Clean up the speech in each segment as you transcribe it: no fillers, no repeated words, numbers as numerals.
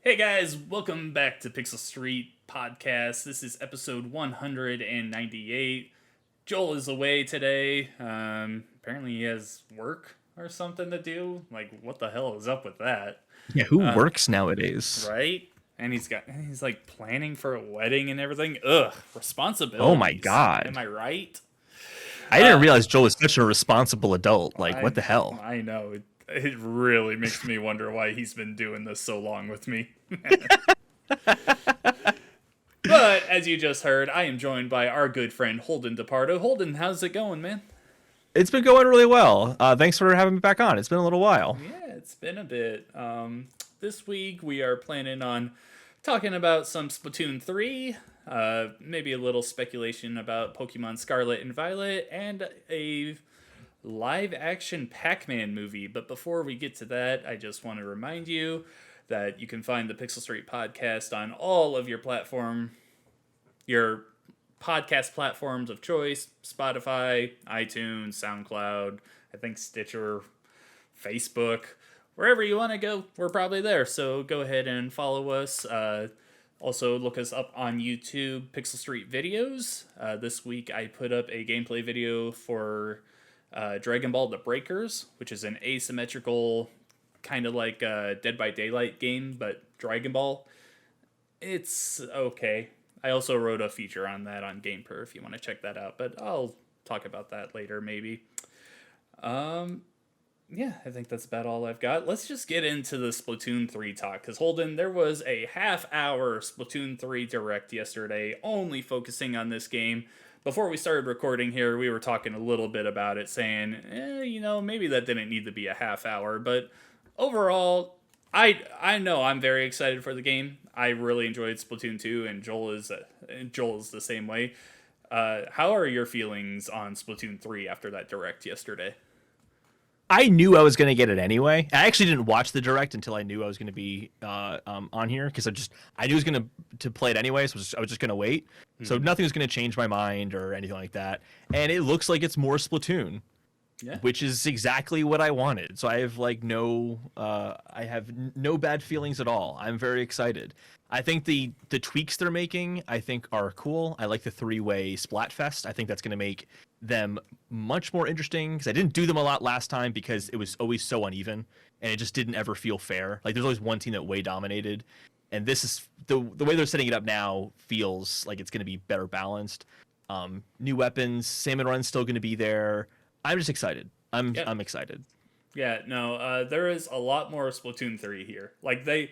Hey guys, welcome back to Pixel Street Podcast. This is episode 198. Joel is away today. Apparently he has work or something to do. Like, what the hell is up with that? Yeah, who Uh, works nowadays? right? And he's like planning for a wedding and everything. Ugh, Oh my responsibilities. Am god. I right? I didn't Uh, realize Joel was such a responsible adult. Like, what I the hell? I know it really makes me wonder why he's been doing this so long with me. But as you just heard, I am joined by our good friend Holden Depardo. Holden, how's it going, man? It's been going really well. Thanks for having me back on. It's been a little while. Yeah, it's been a bit. This week we are planning on talking about some Splatoon 3, maybe a little speculation about Pokemon Scarlet and Violet, and a live action Pac-Man movie. But before we get to that, I just want to remind you that you can find the Pixel Street podcast on all of your podcast platforms of choice: Spotify, iTunes, SoundCloud, I think Stitcher, Facebook, wherever you want to go, we're probably there. So go ahead and follow us. Also, look us up on YouTube, Pixel Street Videos. This week I put up a gameplay video for Dragon Ball The Breakers, which is an asymmetrical, kind of like a Dead by Daylight game, but Dragon Ball. It's okay. I also wrote a feature on that on GamePro if you want to check that out, but I'll talk about that later maybe. Yeah, I think that's about all I've got. Let's just get into the Splatoon 3 talk, because Holden, there was a half-hour Splatoon 3 Direct yesterday, only focusing on this game. Before we started recording here, we were talking a little bit about it, saying, maybe that didn't need to be a half hour, but overall, I know I'm very excited for the game. I really enjoyed Splatoon 2, and Joel is the same way. How are your feelings on Splatoon 3 after that Direct yesterday? I knew I was going to get it anyway. I actually didn't watch the direct until I knew I was going to be on here because I knew I was going to play it anyway, so I was just going to wait. So nothing was going to change my mind or anything like that. And it looks like it's more Splatoon. Yeah. Which is exactly what I wanted. So I have I have no bad feelings at all. I'm very excited. I think the tweaks they're making, I think, are cool. I like the three-way Splatfest. I think that's going to make them much more interesting because I didn't do them a lot last time because it was always so uneven and it just didn't ever feel fair. Like there's always one team that way dominated, and this is the way they're setting it up now feels like it's going to be better balanced. New weapons, Salmon Run's still going to be there. I'm just excited. I'm excited. Yeah, no, there is a lot more Splatoon 3 here. Like they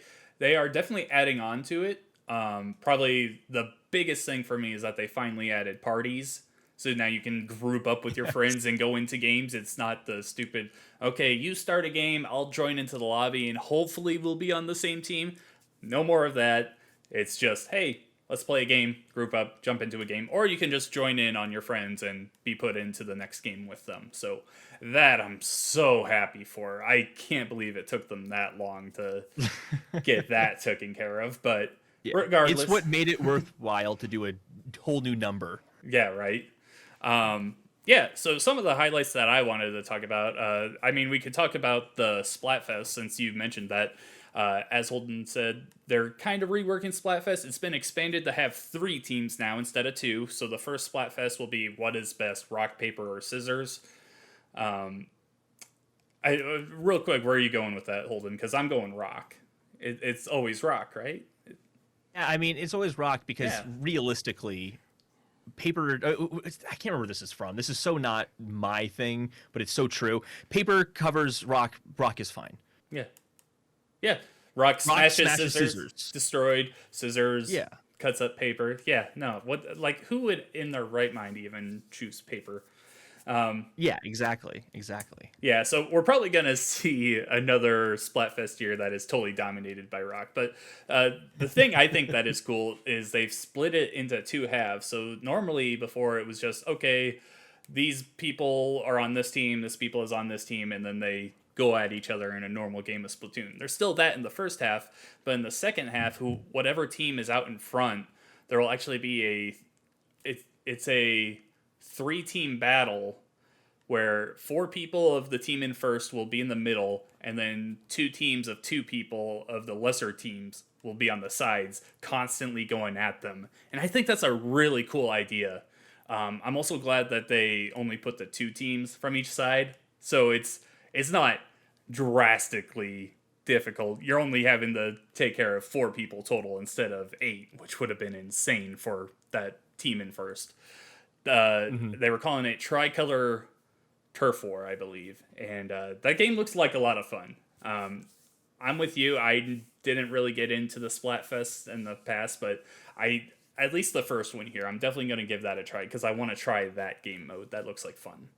are definitely adding on to it. Probably the biggest thing for me is that they finally added parties. So now you can group up with your friends and go into games. It's not the stupid, okay, you start a game, I'll join into the lobby and hopefully we'll be on the same team. No more of that. It's just, hey, let's play a game, group up, jump into a game, or you can just join in on your friends and be put into the next game with them. So that I'm so happy for. I can't believe it took them that long to get that taken care of, but regardless. It's what made it worthwhile to do a whole new number. Yeah, right. So some of the highlights that I wanted to talk about, we could talk about the Splatfest since you mentioned that. As Holden said, they're kind of reworking Splatfest. It's been expanded to have 3 teams now instead of 2. So the first Splatfest will be what is best, rock, paper, or scissors. Real quick, where are you going with that, Holden? Because I'm going rock. It's always rock, right? Yeah, I mean, it's always rock because realistically, paper, I can't remember where this is from. This is so not my thing, but it's so true. Paper covers rock. Rock is fine. Yeah. Yeah, rock smashes scissors, destroyed. Scissors, cuts up paper. Yeah, no, who would in their right mind even choose paper? Yeah, exactly. Yeah, so we're probably gonna see another Splatfest year that is totally dominated by rock. But the thing I think that is cool is they've split it into 2 halves. So normally before it was just, okay, these people are on this team, this people is on this team, and then they go at each other in a normal game of Splatoon. There's still that in the first half, but in the second half, whatever team is out in front, there will actually be it's a 3-team battle where 4 people of the team in first will be in the middle, and then 2 teams of 2 people of the lesser teams will be on the sides, constantly going at them. And I think that's a really cool idea. I'm also glad that they only put the 2 teams from each side, so it's not drastically difficult. You're only having to take care of 4 people total instead of 8, which would have been insane for that team in first. They were calling it Tricolor Turf War, I believe, and that game looks like a lot of fun. I'm with you. I didn't really get into the Splatfest in the past, but at least the first one here, I'm definitely going to give that a try because I want to try that game mode. That looks like fun.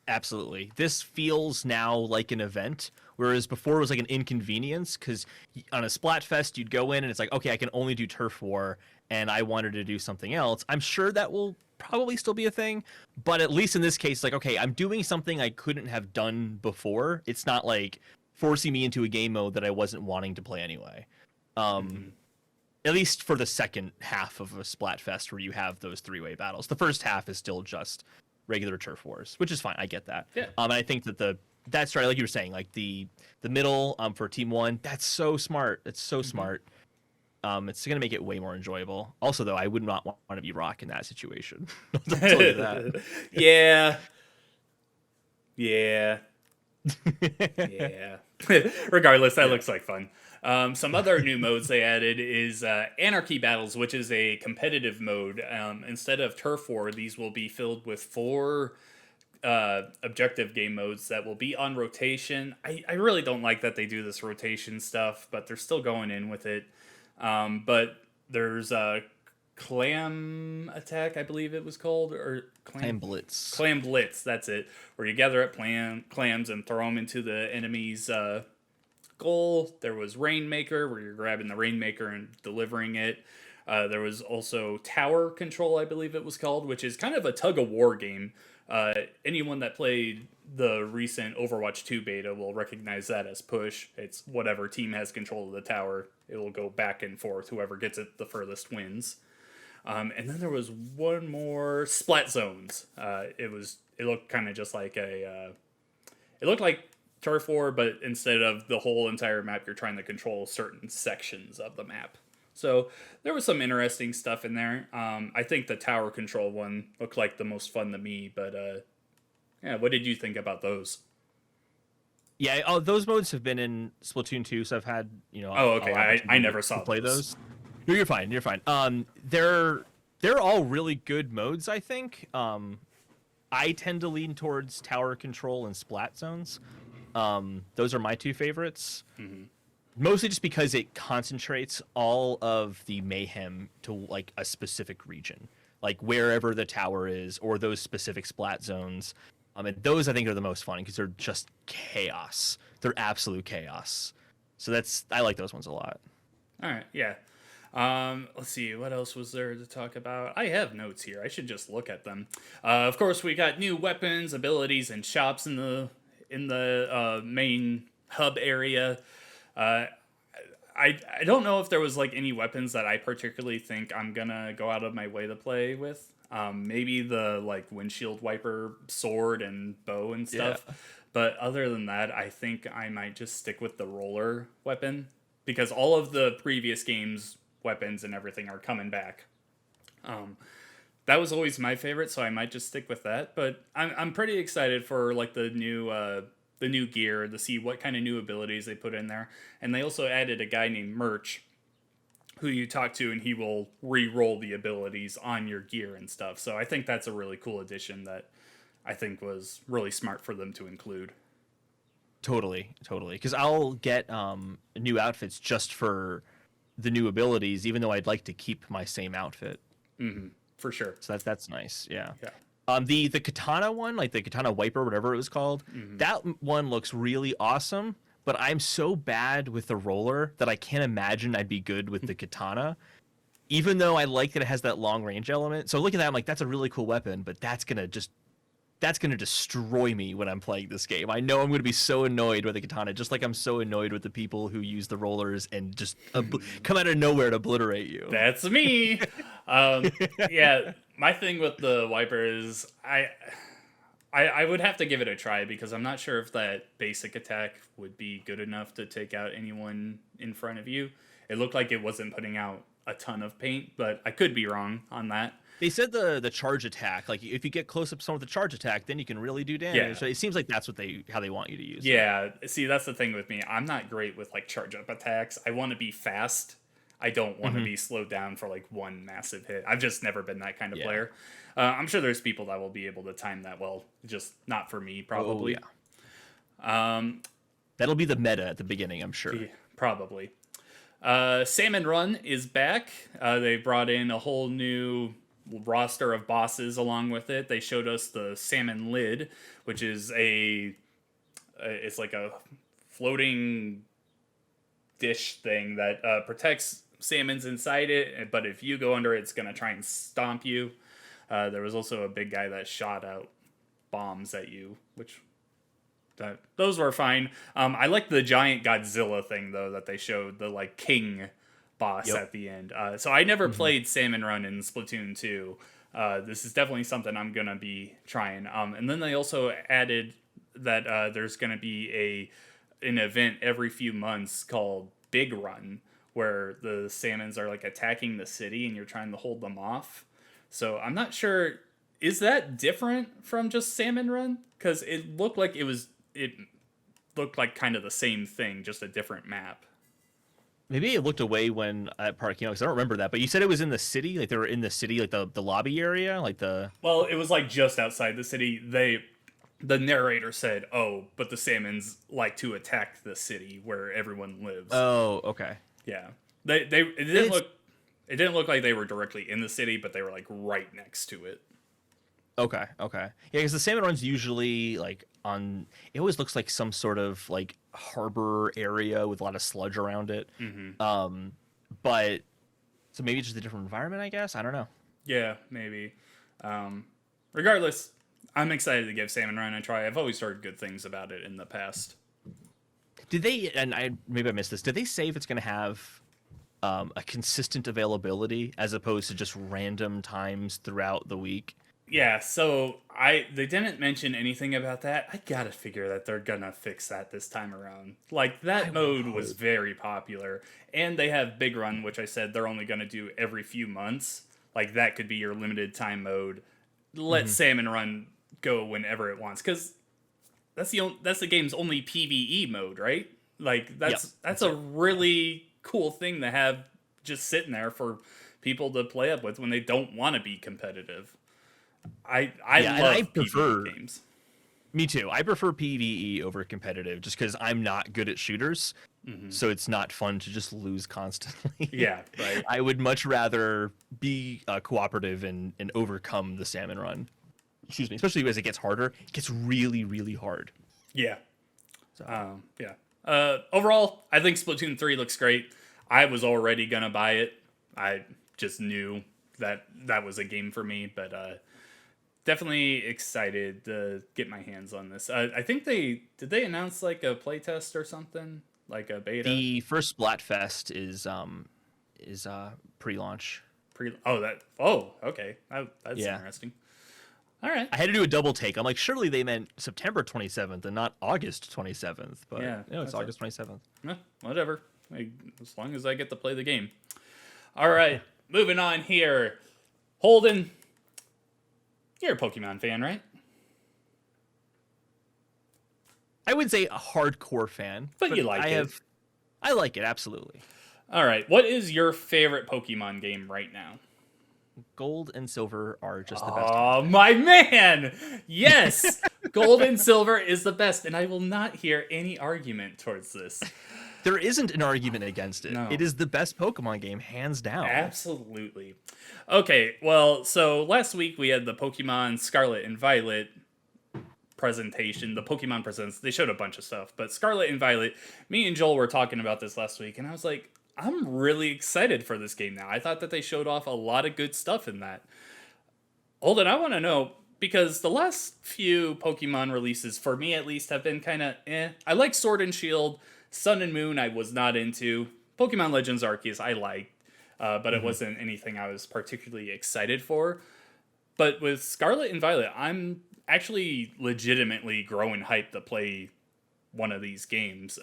Absolutely. This feels now like an event, whereas before it was like an inconvenience because on a Splatfest, you'd go in and it's like, okay, I can only do Turf War, and I wanted to do something else. I'm sure that will probably still be a thing, but at least in this case, like, okay, I'm doing something I couldn't have done before. It's not like forcing me into a game mode that I wasn't wanting to play anyway. At least for the second half of a Splatfest where you have those 3-way battles. The first half is still just regular Turf Wars, which is fine. I get that. Yeah. And I think that that's right, like you were saying, like the middle for Team 1, that's so smart. It's so smart. It's going to make it way more enjoyable. Also, though, I would not want to be Rock in that situation. I'll tell you that. Yeah. Yeah. Yeah. Regardless, that looks like fun. Some other new modes they added is Anarchy Battles, which is a competitive mode. Instead of Turf War, these will be filled with 4 objective game modes that will be on rotation. I really don't like that they do this rotation stuff, but they're still going in with it. But there's Clam Attack, I believe it was called, or Clam Blitz. Clam Blitz, that's it. Where you gather up clams and throw them into the enemy's goal. There was Rainmaker, where you're grabbing the Rainmaker and delivering it. There was also Tower Control, I believe it was called, which is kind of a tug-of-war game. Anyone that played the recent Overwatch 2 beta will recognize that as push. It's whatever team has control of the tower. It will go back and forth. Whoever gets it the furthest wins. And then there was one more, Splat Zones. It looked kind of just like it looked like Turf War, but instead of the whole entire map, you're trying to control certain sections of the map. So there was some interesting stuff in there. I think the tower control one looked like the most fun to me, but yeah, what did you think about those? Yeah, those modes have been in Splatoon 2, so I've had, Oh, okay. I never saw play those. No, you're fine. You're fine. They're all really good modes, I think. I tend to lean towards tower control and Splat Zones. Those are my 2 favorites. Mostly just because it concentrates all of the mayhem to like a specific region, like wherever the tower is or those specific Splat Zones. And those I think are the most fun because they're just chaos. They're absolute chaos. So I like those ones a lot. All right, yeah. Let's see, what else was there to talk about? I have notes here. I should just look at them. Of course, we got new weapons, abilities, and shops in the main hub area. I don't know if there was like any weapons that I particularly think I'm gonna go out of my way to play with. Maybe the like windshield wiper sword and bow and stuff. Yeah. But other than that, I think I might just stick with the roller weapon because all of the previous games' weapons and everything are coming back. That was always my favorite, so I might just stick with that. But I'm pretty excited for like the new gear to see what kind of new abilities they put in there. And they also added a guy named Merch who you talk to and he will re-roll the abilities on your gear and stuff. So I think that's a really cool addition that I think was really smart for them to include. Totally. Because I'll get new outfits just for the new abilities, even though I'd like to keep my same outfit. For sure. So that's nice. Yeah. Yeah. The katana one, like the katana wiper, whatever it was called, that one looks really awesome. But I'm so bad with the roller that I can't imagine I'd be good with the katana. Even though I like that it has that long range element. So look at that, I'm like, that's a really cool weapon, but that's gonna destroy me when I'm playing this game. I know I'm gonna be so annoyed with the katana, just like I'm so annoyed with the people who use the rollers and just come out of nowhere to obliterate you. That's me. Yeah, my thing with the wiper is I would have to give it a try because I'm not sure if that basic attack would be good enough to take out anyone in front of you. It looked like it wasn't putting out a ton of paint, but I could be wrong on that. They said the charge attack, like if you get close up to someone with the charge attack, then you can really do damage. Yeah. So it seems like that's what how they want you to use it. Yeah, see, that's the thing with me. I'm not great with like charge up attacks. I want to be fast. I don't want to be slowed down for like one massive hit. I've just never been that kind of player. I'm sure there's people that will be able to time that well, just not for me, probably. Oh, yeah. That'll be the meta at the beginning, I'm sure. Yeah, probably. Salmon Run is back. They brought in a whole new roster of bosses along with it. They showed us the salmon lid, which is it's like a floating dish thing that protects salmons inside it, but if you go under it, it's going to try and stomp you. There was also a big guy that shot out bombs at you, which those were fine. I like the giant Godzilla thing though that they showed, the like king boss at the end. So I never played Salmon Run in Splatoon 2. This is definitely something I'm gonna be trying. And then they also added that there's gonna be an event every few months called Big Run, where the salmons are like attacking the city and you're trying to hold them off. So I'm not sure, is that different from just Salmon Run? Because it looked like it looked like kind of the same thing, just a different map. Maybe it looked away when at Park, because I don't remember that. But you said it was in the city, like they were in the city, like the lobby area, like the. Well, it was like just outside the city. The narrator said, "Oh, but the salmons like to attack the city where everyone lives." Oh, okay. Yeah, it didn't look like they were directly in the city, but they were like right next to it. Okay. Yeah, because the salmon run's usually like on. It always looks like some sort of like harbor area with a lot of sludge around it. But so maybe it's just a different environment, I guess. I don't know. Yeah, maybe. Regardless, I'm excited to give Salmon Run a try. I've always heard good things about it in the past. Did they? And maybe I missed this. Did they say if it's going to have a consistent availability as opposed to just random times throughout the week? Yeah, so they didn't mention anything about that. I gotta figure that they're gonna fix that this time around. Like, that mode was very popular. And they have Big Run, which I said they're only gonna do every few months. Like, that could be your limited time mode. Let Salmon Run go whenever it wants. Because that's the game's only PvE mode, right? Like, that's a really cool thing to have just sitting there for people to play up with when they don't want to be competitive. I love PvE games. Me too. I prefer PvE over competitive just because I'm not good at shooters. So it's not fun to just lose constantly. Yeah, right. I would much rather be cooperative and overcome the Salmon Run. Excuse me. Especially as it gets harder. It gets really, really hard. Yeah. So. Overall, I think Splatoon 3 looks great. I was already going to buy it. I just knew that was a game for me, but definitely excited to get my hands on this. I think they announce like a playtest or something, like a beta. The first Splatfest is pre-launch. Okay, that's interesting. All right, I had to do a double take. I'm like, surely they meant September 27th and not August 27th. But yeah, no, it's August 27th. Whatever, as long as I get to play the game. All right, moving on here. Holden, you're a Pokemon fan, right? I would say a hardcore fan, but you like it. I like it, absolutely. All right, what is your favorite Pokemon game right now? Gold and Silver are just the best. Oh, my man! Yes! Gold and Silver is the best, and I will not hear any argument towards this. There isn't an argument against it. No. It is the best Pokemon game, hands down. Absolutely. Okay, well, so last week we had the Pokemon Scarlet and Violet presentation. The Pokemon Presents. They showed a bunch of stuff, but Scarlet and Violet, me and Joel were talking about this last week, and I was like, I'm really excited for this game now. I thought that they showed off a lot of good stuff in that. Holden, I want to know, because the last few Pokemon releases, for me at least, have been kind of I like Sword and Shield. Sun and Moon I was not into. Pokemon Legends Arceus I liked, but it wasn't anything I was particularly excited for. But with Scarlet and Violet, I'm actually legitimately growing hype to play one of these games.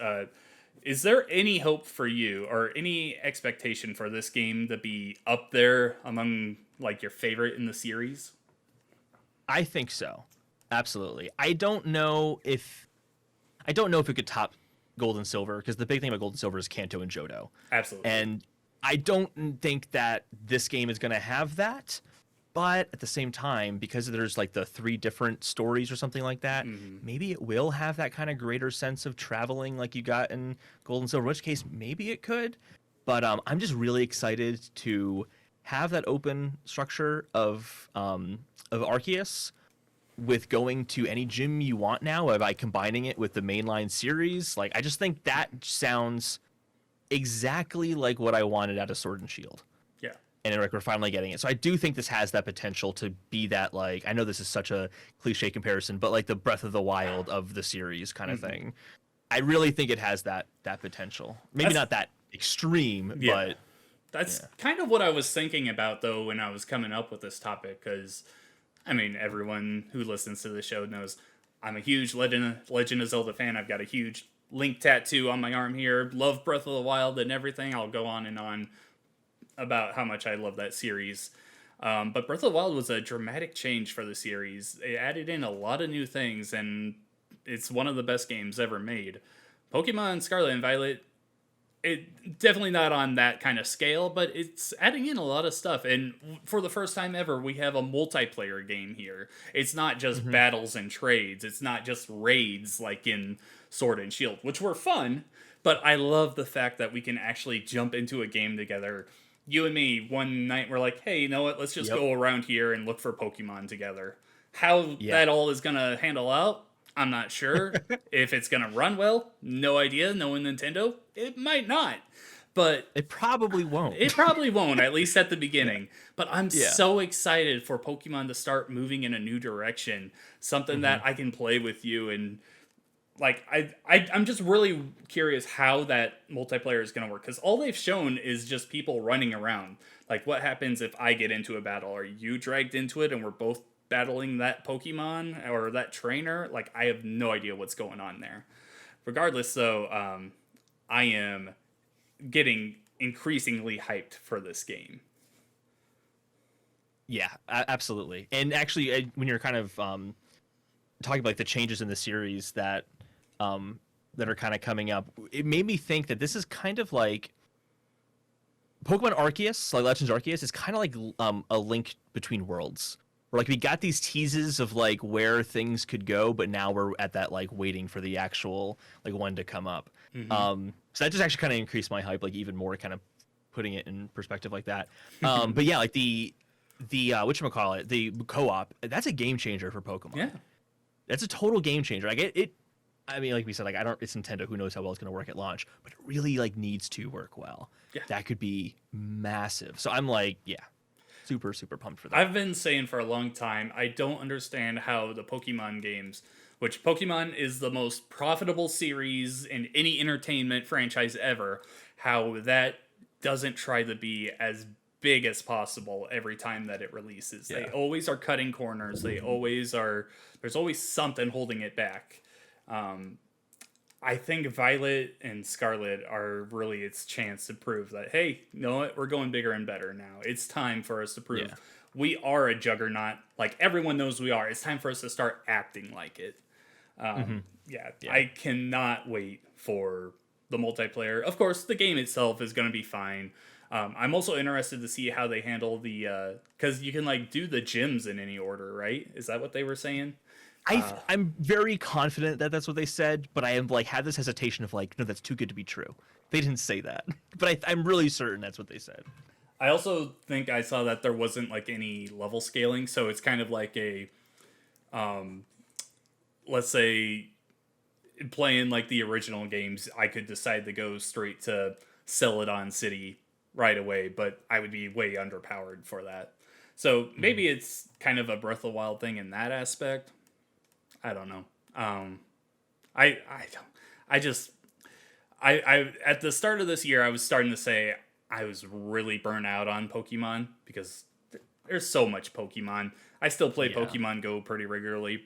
Is there any hope for you or any expectation for this game to be up there among like your favorite in the series? I think so. Absolutely. I don't know if it could top Gold and Silver, because the big thing about Gold and Silver is Kanto and Johto. Absolutely. And I don't think that this game is going to have that. But at the same time, because there's like the 3 different stories or something like that, maybe it will have that kind of greater sense of traveling like you got in Gold and Silver, in which case maybe it could. But I'm just really excited to have that open structure of Arceus, with going to any gym you want now, by combining it with the mainline series. Like, I just think that sounds exactly like what I wanted out of Sword and Shield. Yeah. And like, we're finally getting it. So I do think this has that potential to be that, like, I know this is such a cliche comparison, but like the Breath of the Wild of the series kind of thing. I really think it has that potential. Maybe not that extreme, but that's kind of what I was thinking about though when I was coming up with this topic, because I mean, everyone who listens to the show knows I'm a huge Legend of Zelda fan. I've got a huge Link tattoo on my arm here. Love Breath of the Wild and everything. I'll go on and on about how much I love that series. But Breath of the Wild was a dramatic change for the series. It added in a lot of new things, and it's one of the best games ever made. Pokemon Scarlet and Violet, it definitely not on that kind of scale, but it's adding in a lot of stuff. And for the first time ever, we have a multiplayer game here. It's not just battles and trades. It's not just raids like in Sword and Shield, which were fun. But I love the fact that we can actually jump into a game together. You and me, one night, we're like, hey, you know what? Let's just go around here and look for Pokemon together. How that all is going to handle out, I'm not sure. If it's going to run well, no idea. Knowing Nintendo, it might not. But it probably won't. It probably won't, at least at the beginning. But I'm so excited for Pokemon to start moving in a new direction. Something that I can play with you. And like, I'm just really curious how that multiplayer is going to work. Because all they've shown is just people running around. Like, what happens if I get into a battle? Are you dragged into it and we're both battling that Pokemon or that trainer? Like, I have no idea what's going on there. Regardless, though, I am getting increasingly hyped for this game. Yeah, absolutely. And actually, when you're kind of talking about like the changes in the series that are kind of coming up, it made me think that this is kind of like Pokemon Arceus, like Legends Arceus, is kind of like a link between worlds. Where like we got these teases of like where things could go, but now we're at that like waiting for the actual like one to come up. So that just actually kind of increased my hype, like even more, kind of putting it in perspective like that. But yeah, like the whatchamacallit, the co-op, that's a game changer for Pokemon. Yeah, that's a total game changer. Like it I mean, like we said, like it's Nintendo, who knows how well it's going to work at launch, but it really like needs to work well. Yeah, that could be massive. So I'm like, super pumped for that. I've been saying for a long time, I don't understand how the Pokemon games, which Pokemon is the most profitable series in any entertainment franchise ever, how that doesn't try to be as big as possible every time that it releases. They always are cutting corners. They always are. There's always something holding it back. I think Violet and Scarlet are really its chance to prove that, hey, you know what? We're going bigger and better now. It's time for us to prove we are a juggernaut. Like, everyone knows we are. It's time for us to start acting like it. I cannot wait for the multiplayer. Of course, the game itself is going to be fine. I'm also interested to see how they handle the... because you can, like, do the gyms in any order, right? Is that what they were saying? I'm very confident that that's what they said, but I am like had this hesitation of like, no, that's too good to be true. They didn't say that, but I'm really certain that's what they said. I also think I saw that there wasn't like any level scaling, so it's kind of like a, let's say, playing like the original games, I could decide to go straight to Celadon City right away, but I would be way underpowered for that. So maybe it's kind of a Breath of the Wild thing in that aspect. I don't know. I at the start of this year, I was starting to say I was really burnt out on Pokemon because there's so much Pokemon. I still play Pokemon Go pretty regularly.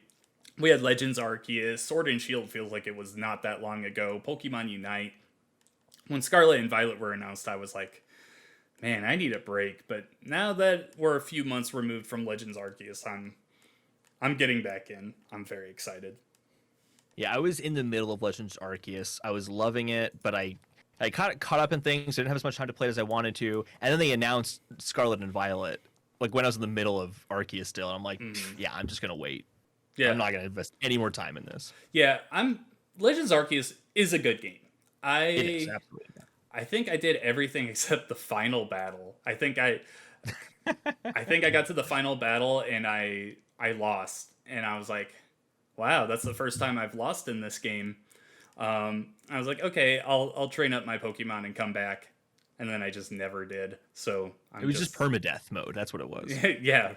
We had Legends Arceus, Sword and Shield feels like it was not that long ago. Pokemon Unite, when Scarlet and Violet were announced, I was like, man, I need a break. But now that we're a few months removed from Legends Arceus, I'm getting back in. I'm very excited. Yeah, I was in the middle of Legends Arceus. I was loving it, but I caught up in things. I didn't have as much time to play as I wanted to. And then they announced Scarlet and Violet, like when I was in the middle of Arceus still. And I'm like, yeah, I'm just gonna wait. Yeah, I'm not gonna invest any more time in this. yeah. Legends Arceus is a good game. It is absolutely. I think I did everything except the final battle. I think I got to the final battle and I lost, and I was like, wow, that's the first time I've lost in this game. I was like, okay, I'll train up my Pokemon and come back, and then I just never did. So It was just permadeath mode. That's what it was. yeah,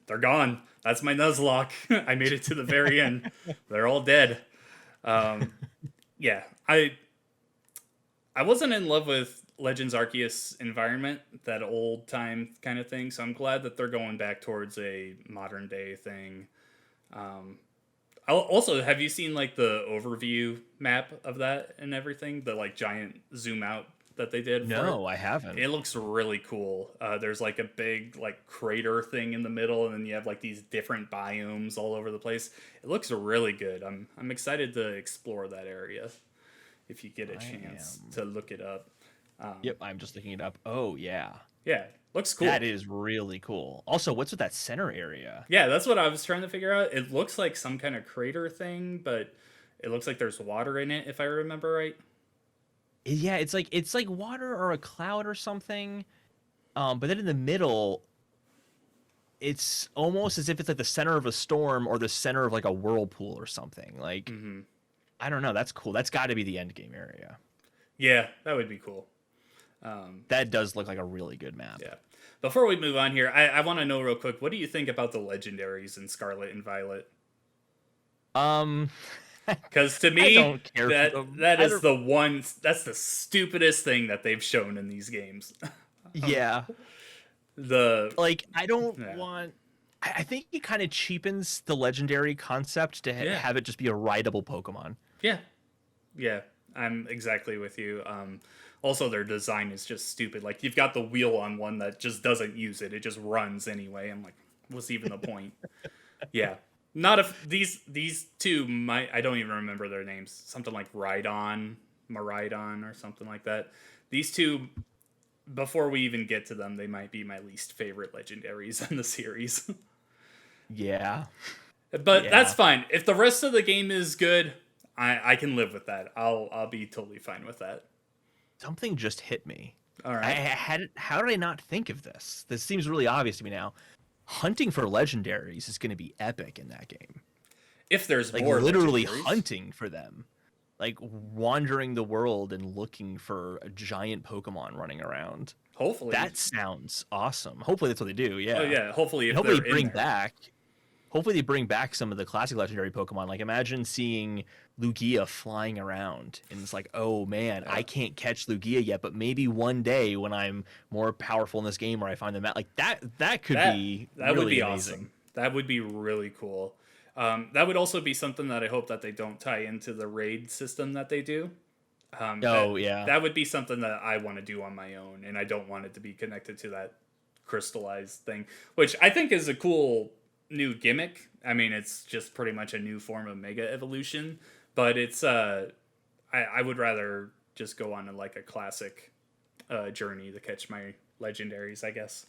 they're gone. That's my Nuzlocke. I made it to the very end. They're all dead. Yeah, I wasn't in love with Legends Arceus environment, that old time kind of thing. So I'm glad that they're going back towards a modern day thing. Also, have you seen like the overview map of that and everything? The like giant zoom out that they did? No, I haven't. It looks really cool. There's like a big like crater thing in the middle, and then you have like these different biomes all over the place. It looks really good. I'm excited to explore that area if you get a chance to look it up. Yep, I'm just looking it up. Oh yeah. Yeah, looks cool. That is really cool. Also, what's with that center area? Yeah, that's what I was trying to figure out. It looks like some kind of crater thing, but it looks like there's water in it, if I remember right. Yeah, it's like water or a cloud or something. But then in the middle, it's almost as if it's like the center of a storm or the center of like a whirlpool or something. Like, I don't know. That's cool. That's got to be the end game area. Yeah, that would be cool. That does look like a really good map. Yeah. Before we move on here, I want to know real quick, what do you think about the legendaries in Scarlet and Violet? Because to me, I don't care that's the stupidest thing that they've shown in these games. Yeah. I don't want. I think it kind of cheapens the legendary concept to have it just be a rideable Pokemon. Yeah. Yeah, I'm exactly with you. Also, their design is just stupid. Like, you've got the wheel on one that just doesn't use it. It just runs anyway. I'm like, what's even the point? Yeah. Not if these two I don't even remember their names. Something like Maridon or something like that. These two, before we even get to them, they might be my least favorite legendaries in the series. Yeah. But that's fine. If the rest of the game is good, I can live with that. I'll be totally fine with that. Something just hit me. All right. How did I not think of this? This seems really obvious to me now. Hunting for legendaries is going to be epic in that game. If there's like more literally legendaries. Hunting for them, like wandering the world and looking for a giant Pokemon running around. Hopefully. That sounds awesome. Hopefully that's what they do. Yeah. Oh yeah. Hopefully, hopefully they bring back. Hopefully they bring back some of the classic legendary Pokemon. Like imagine seeing Lugia flying around, and it's like, oh man, I can't catch Lugia yet, but maybe one day when I'm more powerful in this game, or I find them out, like that could be that really would be amazing. Awesome. That would be really cool. That would also be something that I hope that they don't tie into the raid system that they do. That would be something that I want to do on my own, and I don't want it to be connected to that crystallized thing, which I think is a cool new gimmick. I mean, it's just pretty much a new form of Mega Evolution, but it's I would rather just go on like a classic journey to catch my legendaries, I guess.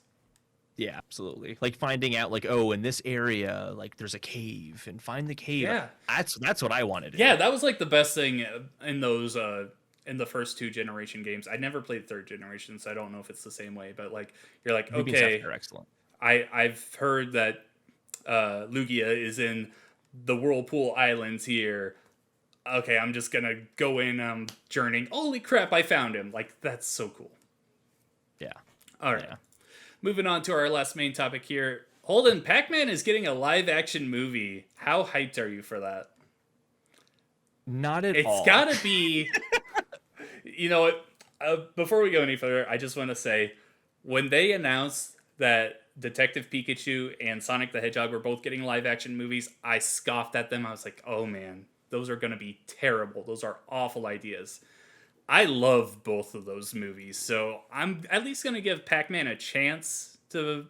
Yeah, absolutely. Like finding out like, oh, in this area, like there's a cave, and find the cave. Yeah. That's what I wanted to do. Yeah, that was like the best thing in those in the first 2 generation games. I never played 3rd generation, so I don't know if it's the same way, but like you're like, okay, they're excellent. I've heard that Lugia is in the Whirlpool Islands here. Okay, I'm just gonna go in, journeying. Holy crap, I found him. Like, that's so cool. Yeah. All right. Yeah. Moving on to our last main topic here. Holden, Pac-Man is getting a live-action movie. How hyped are you for that? Not at all. It's gotta be... You know what? Before we go any further, I just want to say, when they announced that Detective Pikachu and Sonic the Hedgehog were both getting live-action movies, I scoffed at them. I was like, oh man, those are going to be terrible. Those are awful ideas. I love both of those movies, so I'm at least gonna give Pac-Man a chance to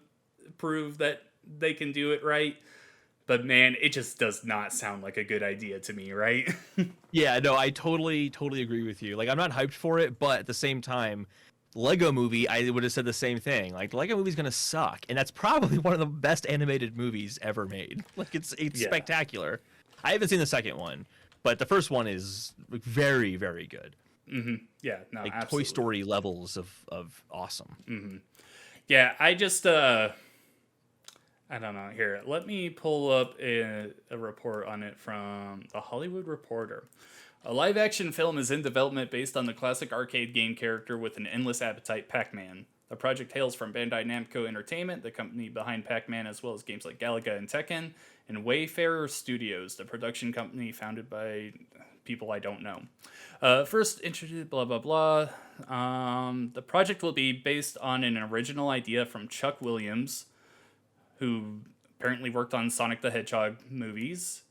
prove that they can do it right. But man, it just does not sound like a good idea to me, right? Yeah, no, I totally agree with you. Like, I'm not hyped for it, but at the same time, Lego Movie, I would have said the same thing. Like, the Lego Movie's gonna suck, and that's probably one of the best animated movies ever made. Like, it's Yeah. spectacular. I haven't seen the second one, but the first one is like, very, very good. Yeah, no, Like absolutely. Toy Story levels of awesome. Yeah, I just I don't know. Here, let me pull up a report on it from The Hollywood Reporter. A live action film is in development based on the classic arcade game character with an endless appetite, Pac-Man. The project hails from Bandai Namco Entertainment, the company behind Pac-Man, as well as games like Galaga and Tekken, and Wayfarer Studios, the production company founded by people I don't know. First introduced, blah, blah, blah. The project will be based on an original idea from Chuck Williams, who apparently worked on Sonic the Hedgehog movies.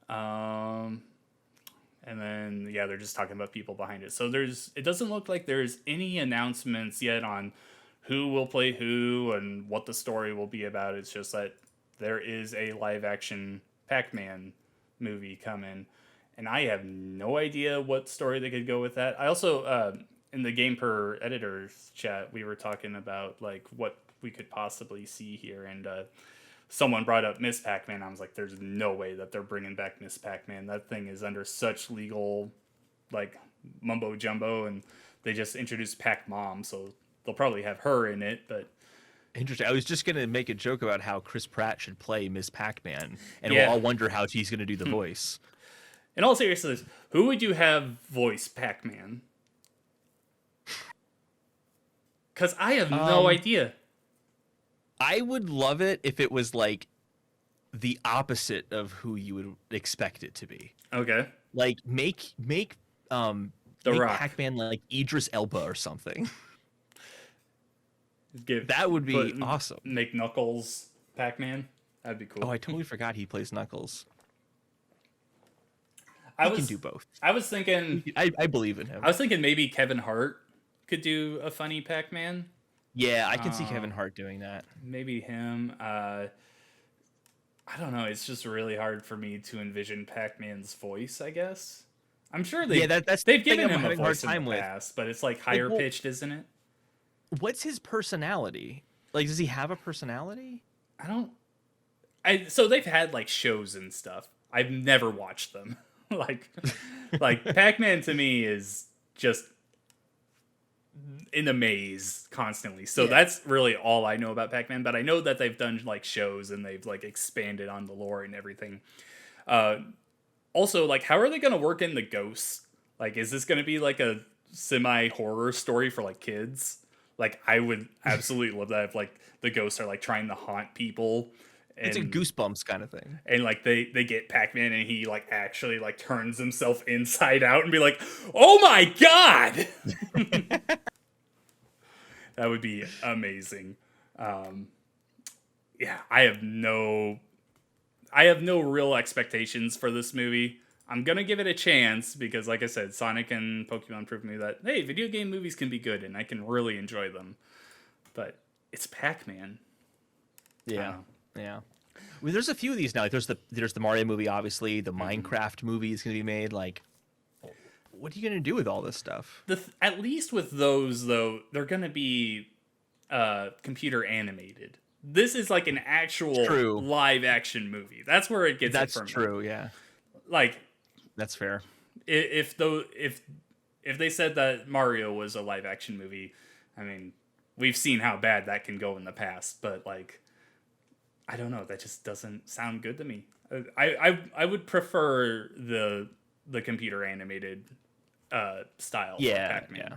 And then, yeah, they're just talking about people behind it. So it doesn't look like there's any announcements yet on who will play who and what the story will be about. It's just that there is a live action Pac-Man movie coming. And I have no idea what story they could go with that. I also, in the Game Per Editors chat, we were talking about like what we could possibly see here. And someone brought up Miss Pac-Man. I was like, there's no way that they're bringing back Miss Pac-Man. That thing is under such legal, like, mumbo jumbo, and they just introduced Pac-Mom, so they'll probably have her in it, but... Interesting. I was just going to make a joke about how Chris Pratt should play Miss Pac-Man, and Yeah. we'll all wonder how he's going to do the voice. In all seriousness, who would you have voice Pac-Man? Because I have no idea. I would love it if it was like the opposite of who you would expect it to be. Okay. Like make The make Rock. Pac-Man like Idris Elba or something. Give, That would be awesome. Make Knuckles Pac-Man. That'd be cool. Oh, I totally forgot he plays Knuckles. I Can do both. I was thinking... I believe in him. I was thinking maybe Kevin Hart could do a funny Pac-Man. Yeah, I can see Kevin Hart doing that. Maybe him. I don't know. It's just really hard for me to envision Pac-Man's voice, I guess. I'm sure they've that's the given thing I'm him a having a hard voice in time the with. past, but it's like higher pitched, isn't it? What's his personality? Like, does he have a personality? So they've had like shows and stuff. I've never watched them. like Pac-Man to me is just in a maze constantly. So that's really all I know about Pac-Man, but I know that they've done like shows and they've like expanded on the lore and everything. Also, like, how are they going to work in the ghosts? Like, is this going to be like a semi-horror story for like kids? Like, I would absolutely love that if like the ghosts are like trying to haunt people. And, It's a Goosebumps kind of thing. and like they get Pac-Man and he like actually like turns himself inside out and be like, oh my god. That would be amazing. Yeah, I have no real expectations for this movie. I'm gonna give it a chance because, like I said, Sonic and Pokemon proved me that, hey, video game movies can be good and I can really enjoy them. But it's Pac-Man. Yeah. Well, there's a few of these now. Like there's the Mario movie, obviously. The Minecraft movie is going to be made. Like, what are you going to do with all this stuff? At least with those, though, they're going to be computer animated. This is like an actual live action movie. That's where it gets it for me. That's true, yeah. Like, that's fair. If they said that Mario was a live action movie, I mean, we've seen how bad that can go in the past, but like, I don't know, that just doesn't sound good to me. I would prefer the computer animated style of Pac-Man. Yeah.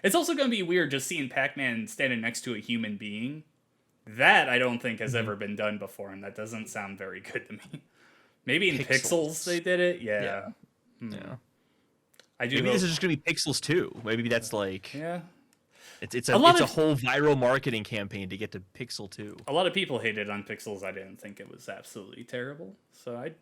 It's also going to be weird just seeing Pac-Man standing next to a human being. That I don't think has ever been done before, and that doesn't sound very good to me. Maybe in Pixels they did it. Yeah. I do. Maybe this is just gonna be Pixels too. Maybe that's like It's a whole viral marketing campaign to get to Pixel 2. A lot of people hated on Pixels. I didn't think it was absolutely terrible, so I'd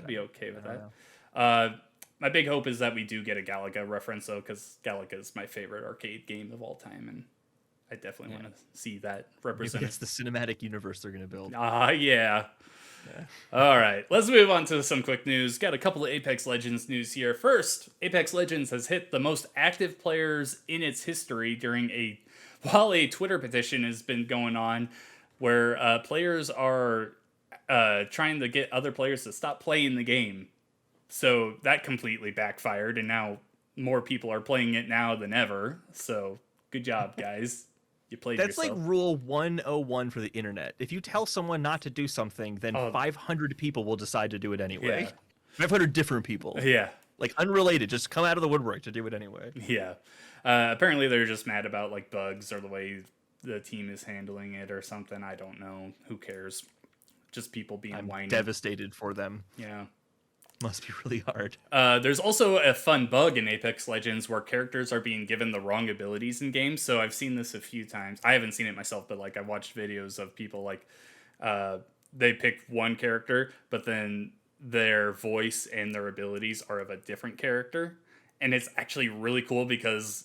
be okay with that. My big hope is that we do get a Galaga reference, though, because Galaga is my favorite arcade game of all time, and I definitely want to see that represented. It's the cinematic universe they're going to build. Yeah. All right, let's move on to some quick news. Got a couple of Apex Legends news here. First, Apex Legends has hit the most active players in its history while a Twitter petition has been going on where players are trying to get other players to stop playing the game. So that completely backfired, and now more people are playing it now than ever. So good job, guys. You played That's yourself. like rule 101 for the internet. If you tell someone not to do something, then 500 people will decide to do it anyway. Yeah. 500 different people. Yeah. Like unrelated, just come out of the woodwork to do it anyway. Yeah. Apparently they're just mad about like bugs or the way the team is handling it or something. I don't know. Who cares? Just people being whiny. Devastated for them. Yeah. Must be really hard. There's also a fun bug in Apex Legends where characters are being given the wrong abilities in games. So I've seen this a few times. I haven't seen it myself, but like I watched videos of people like they pick one character, but then their voice and their abilities are of a different character. And it's actually really cool because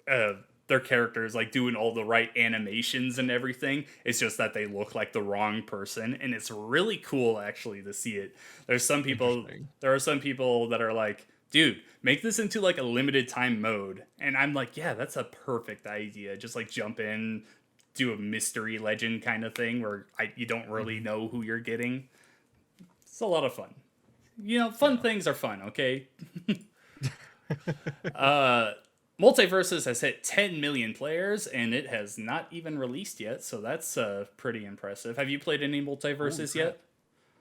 their characters like doing all the right animations and everything. It's just that they look like the wrong person, and it's really cool actually to see it. There are some people that are like, dude, make this into like a limited time mode. And I'm like, yeah, that's a perfect idea. Just like jump in, do a mystery legend kind of thing where you don't really know who you're getting. It's a lot of fun. You know, fun things are fun, okay? Multiverses has hit 10 million players, and it has not even released yet, so that's pretty impressive. Have you played any Multiverses yet?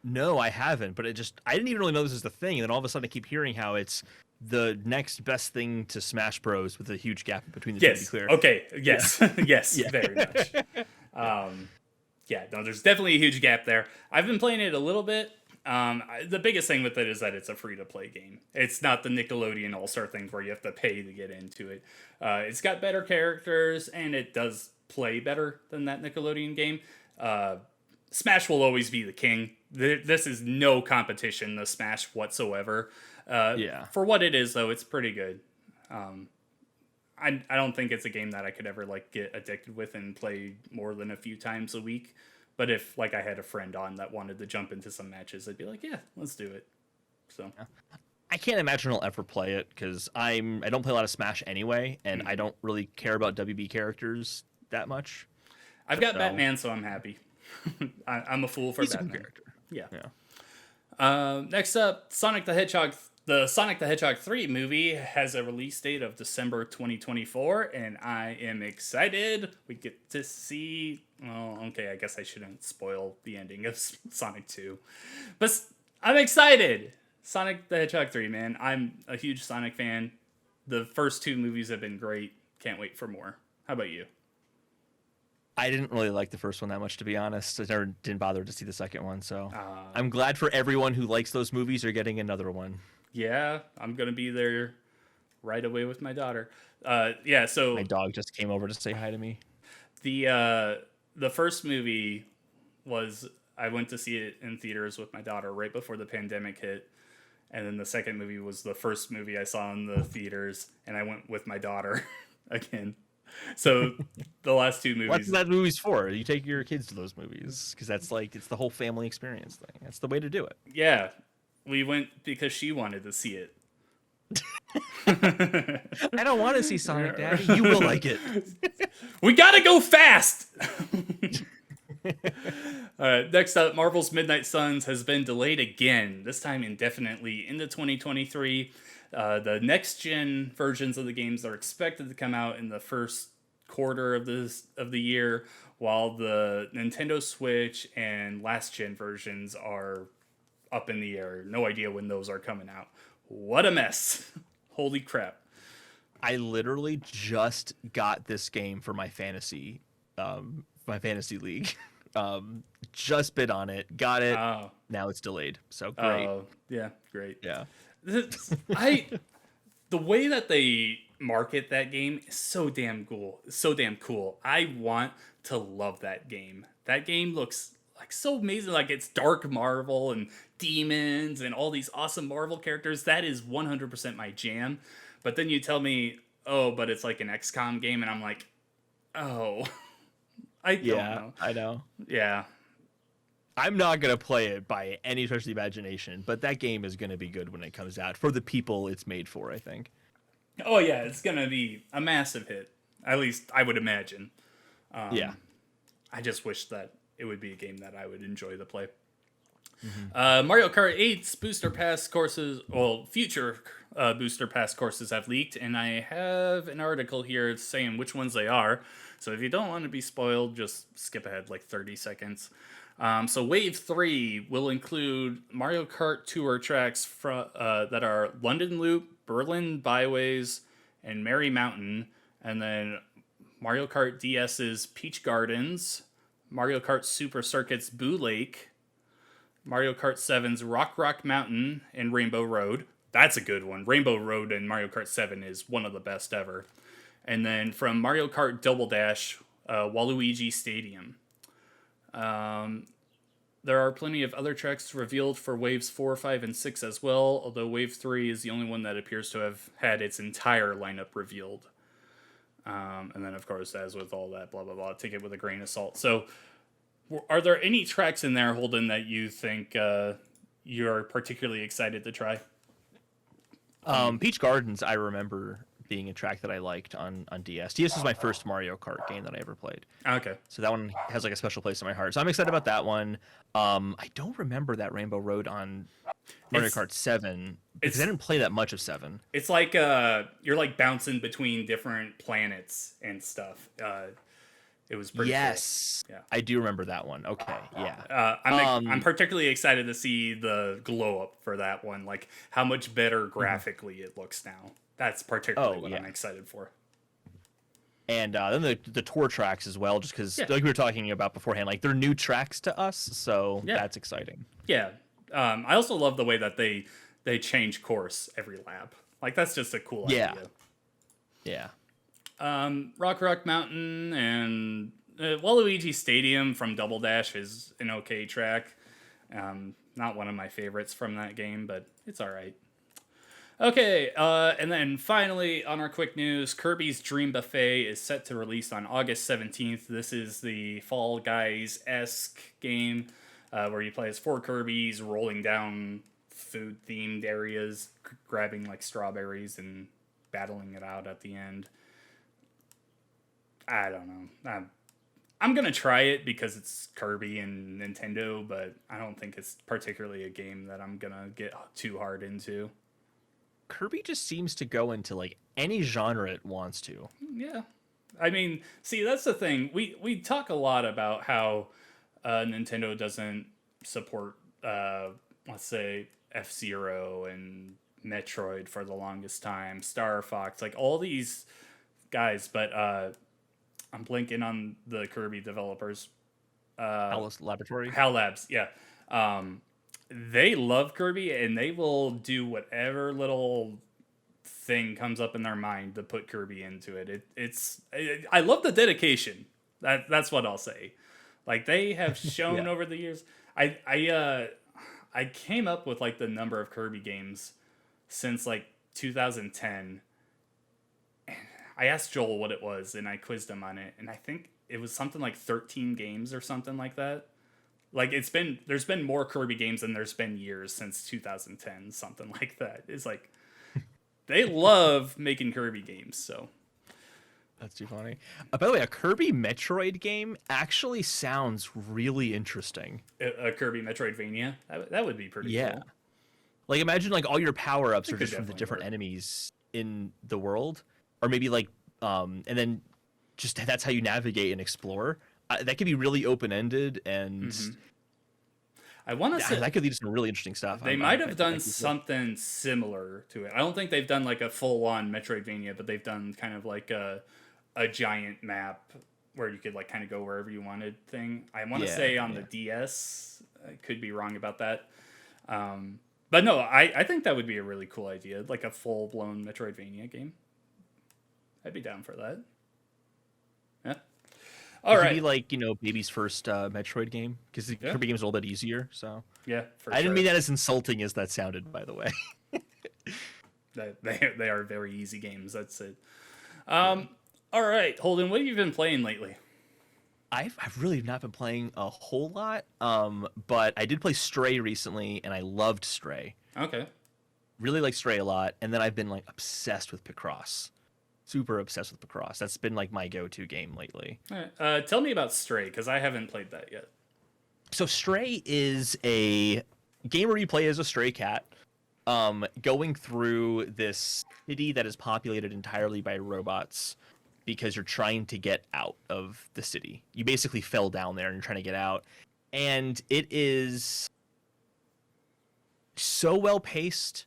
No, I haven't, but I didn't even really know this was the thing, and then all of a sudden I keep hearing how it's the next best thing to Smash Bros. With a huge gap between the two, to be clear. Okay, yes, yeah. Yes, yeah. Very much. Yeah, no, there's definitely a huge gap there. I've been playing it a little bit. The biggest thing with it is that it's a free-to-play game. It's not the Nickelodeon All-Star thing where you have to pay to get into it. It's got better characters, and it does play better than that Nickelodeon game. Smash will always be the king. This is no competition to Smash whatsoever. For what it is, though, it's pretty good. I don't think it's a game that I could ever like get addicted with and play more than a few times a week. But if like I had a friend on that wanted to jump into some matches, I'd be like, yeah, let's do it. So I can't imagine I'll ever play it because I don't play a lot of Smash anyway, and I don't really care about WB characters that much. I've got Batman, so I'm happy. I'm a fool for He's Batman. A good character. Yeah. Next up, Sonic the Hedgehog. The Sonic the Hedgehog 3 movie has a release date of December 2024, and I am excited. We get to see... Well, okay, I guess I shouldn't spoil the ending of Sonic 2. But I'm excited! Sonic the Hedgehog 3, man. I'm a huge Sonic fan. The first two movies have been great. Can't wait for more. How about you? I didn't really like the first one that much, to be honest. I never didn't bother to see the second one, so I'm glad for everyone who likes those movies are getting another one. Yeah, I'm going to be there right away with my daughter. So... My dog just came over to say hi to me. The first movie was... I went to see it in theaters with my daughter right before the pandemic hit. And then the second movie was the first movie I saw in the theaters, and I went with my daughter again. So the last two movies... What's that movie's for? You take your kids to those movies, because that's like, it's the whole family experience thing. That's the way to do it. Yeah. We went because she wanted to see it. I don't want to see Sonic, Daddy. You will like it. We gotta go fast! Alright, next up, Marvel's Midnight Suns has been delayed again, this time indefinitely, into 2023. The next-gen versions of the games are expected to come out in the first quarter of the year, while the Nintendo Switch and last-gen versions are up in the air. No idea when those are coming out. What a mess. Holy crap. I literally just got this game for my fantasy league. Just bid on it, got it. Oh. Now it's delayed. So great. Yeah, great. Yeah. The way that they market that game is so damn cool. I want to love that game. That game looks like so amazing. Like it's dark Marvel and demons and all these awesome Marvel characters. That is 100% my jam. But then you tell me, oh, but it's like an XCOM game, and I'm like, oh, I don't Yeah, know. I know. Yeah. I'm not gonna play it by any stretch of the imagination, but that game is gonna be good when it comes out for the people it's made for, I think. Oh yeah, it's gonna be a massive hit. At least I would imagine. Yeah. I just wish that it would be a game that I would enjoy to play. Mm-hmm. Mario Kart 8's booster pass courses, well, future booster pass courses have leaked, and I have an article here saying which ones they are. So if you don't want to be spoiled, just skip ahead like 30 seconds. So Wave 3 will include Mario Kart Tour tracks that are London Loop, Berlin Byways, and Merry Mountain, and then Mario Kart DS's Peach Gardens, Mario Kart Super Circuit's Boo Lake, Mario Kart 7's Rock Mountain, and Rainbow Road. That's a good one. Rainbow Road in Mario Kart 7 is one of the best ever. And then from Mario Kart Double Dash, Waluigi Stadium. There are plenty of other tracks revealed for Waves 4, 5, and 6 as well, although Wave 3 is the only one that appears to have had its entire lineup revealed. And then, of course, as with all that, blah, blah, blah, take it with a grain of salt. So, are there any tracks in there, Holden, that you think you're particularly excited to try? Peach Gardens, I remember being a track that I liked on DS. DS was my first Mario Kart game that I ever played. Okay. So that one has like a special place in my heart. So I'm excited about that one. I don't remember that Rainbow Road on Mario Kart 7 because I didn't play that much of 7. It's like you're like bouncing between different planets and stuff. It was pretty cool. Yeah. I do remember that one. Okay, yeah. I'm particularly excited to see the glow up for that one. Like how much better graphically it looks now. That's particularly what I'm excited for. And then the tour tracks as well, just because like we were talking about beforehand, like they're new tracks to us, so that's exciting. Yeah. I also love the way that they change course every lap. Like that's just a cool idea. Yeah. Rock Mountain and Waluigi Stadium from Double Dash is an okay track. Not one of my favorites from that game, but it's all right. Okay, and then finally, on our quick news, Kirby's Dream Buffet is set to release on August 17th. This is the Fall Guys-esque game where you play as 4 Kirbys rolling down food-themed areas, grabbing like strawberries and battling it out at the end. I don't know. I'm going to try it because it's Kirby and Nintendo, but I don't think it's particularly a game that I'm going to get too hard into. Kirby just seems to go into like any genre it wants to. Yeah. I mean, see, that's the thing. We talk a lot about how Nintendo doesn't support, let's say, F-Zero and Metroid for the longest time, Star Fox, like all these guys, but I'm blanking on the Kirby developers. HAL Laboratory? HAL Labs, yeah. They love Kirby, and they will do whatever little thing comes up in their mind to put Kirby into it. I love the dedication. That's what I'll say. Like they have shown over the years. I came up with like the number of Kirby games since like 2010. I asked Joel what it was, and I quizzed him on it, and I think it was something like 13 games or something like that. Like there's been more Kirby games than there's been years since 2010, something like that. It's like they love making Kirby games, so that's too funny. By the way, a Kirby Metroid game actually sounds really interesting. A Kirby Metroidvania, that would be pretty cool. Like imagine like all your power-ups are just from the different enemies in the world, or maybe like and then just that's how you navigate and explore. That could be really open-ended, and I want to say that could lead to some really interesting stuff. They might have done something similar to it. I don't think they've done like a full-on Metroidvania, but they've done kind of like a giant map where you could like kind of go wherever you wanted thing. I want to say on the DS. I could be wrong about that. But no, I think that would be a really cool idea, like a full-blown Metroidvania game. I'd be down for that. Yeah. All It could be right. like, baby's first Metroid game, because the Yeah. Kirby game's a little bit easier. So Yeah, for I didn't sure. mean that as insulting as that sounded, by the way. They are very easy games. That's it. Yeah. All right, Holden, what have you been playing lately? I've really not been playing a whole lot, but I did play Stray recently, and I loved Stray. Okay. Really like Stray a lot, and then I've been like obsessed with Picross. Super obsessed with Picross. That's been like my go-to game lately. All right. Tell me about Stray because I haven't played that yet. So Stray is a game where you play as a stray cat, going through this city that is populated entirely by robots because you're trying to get out of the city. You basically fell down there and you're trying to get out. And it is so well paced.